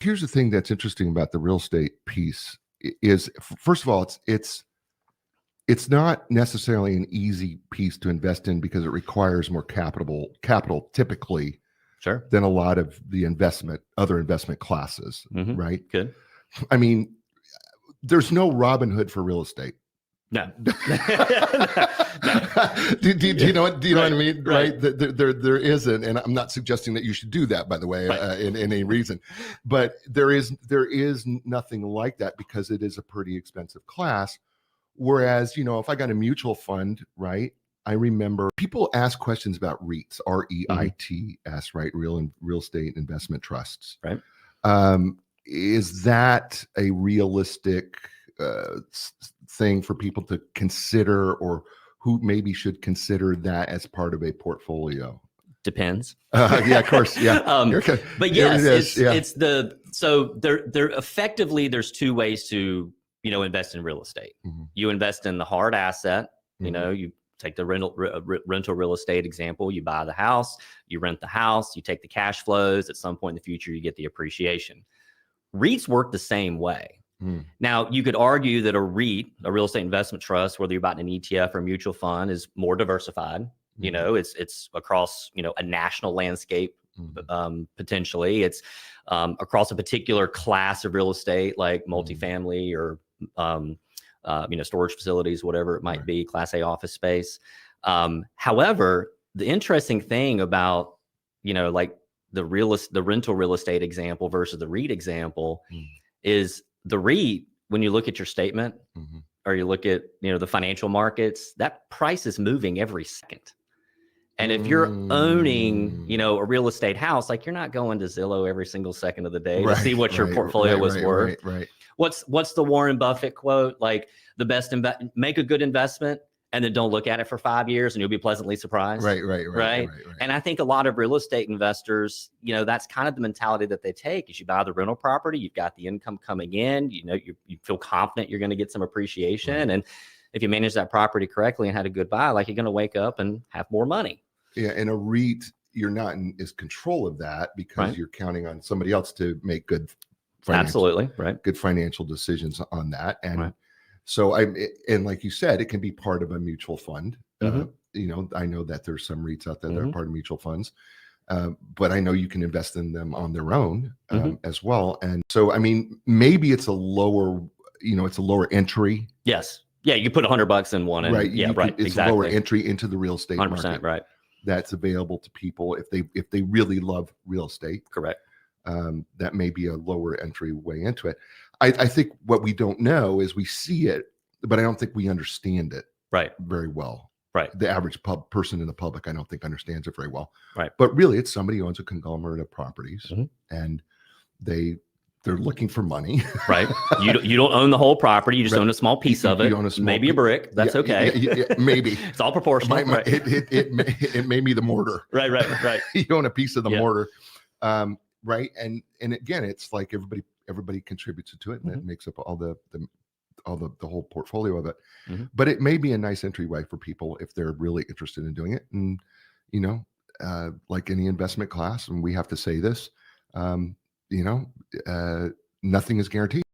Here's the thing that's interesting about the real estate piece is, first of all, it's not necessarily an easy piece to invest in because it requires more capital typically Sure. than a lot of the other investment classes, right? Good. I mean, there's no Robin Hood for real estate. No. do you know what? Do you know what I mean? Right. There isn't, and I'm not suggesting that you should do that, by the way, in any reason. But there is nothing like that because it is a pretty expensive class. Whereas, if I got a mutual fund, right? I remember people ask questions about REITs, REITs, right? Real estate investment trusts. Right. Is that a realistic thing for people to consider, or who maybe should consider that as part of a portfolio? Depends. Yeah, of course. Yeah. But yes, so there effectively, there's two ways to, invest in real estate. You invest in the hard asset, you take the rental real estate example, you buy the house, you rent the house, you take the cash flows. At some point in the future, you get the appreciation. REITs work the same way. Now, you could argue that a REIT, a real estate investment trust, whether you're buying an ETF or a mutual fund, is more diversified. It's across, a national landscape, potentially. It's across a particular class of real estate, like multifamily or, storage facilities, whatever it might be, Class A office space. However, the interesting thing about, like the rental real estate example versus the REIT example is the REIT, when you look at your statement or you look at, the financial markets, that price is moving every second. And if you're owning, a real estate house, like you're not going to Zillow every single second of the day to see what your portfolio was worth. Right. What's the Warren Buffett quote? Like the make a good investment and then don't look at it for 5 years and you'll be pleasantly surprised. Right. And I think a lot of real estate investors, that's kind of the mentality that they take. Is you buy the rental property, you've got the income coming in, you feel confident you're going to get some appreciation. And if you manage that property correctly and had a good buy, like you're going to wake up and have more money. Yeah. And a REIT, you're not in control of that because you're counting on somebody else to make good financial decisions on that. And so and like you said, it can be part of a mutual fund. I know that there's some REITs out there that are part of mutual funds, but I know you can invest in them on their own as well. And so, maybe it's a lower, it's a lower entry. Yes. Yeah. You put $100 in one. And, It's a lower entry into the real estate 100%, market. Right. That's available to people if they really love real estate. Correct. That may be a lower entry way into it. I think what we don't know is we see it, but I don't think we understand it very well. Right. The average person in the public, I don't think understands it very well. Right. But really, it's somebody who owns a conglomerate of properties, and they're looking for money. Right. You don't own the whole property. You just own a small piece of it. Maybe a brick. That's okay. Yeah, maybe. It's all proportional. It may be the mortar. Right. You own a piece of the mortar. Right. And again, it's like everybody contributes to it, and it makes up all the whole portfolio of it. But it may be a nice entryway for people if they're really interested in doing it. And, like any investment class, and we have to say this, nothing is guaranteed.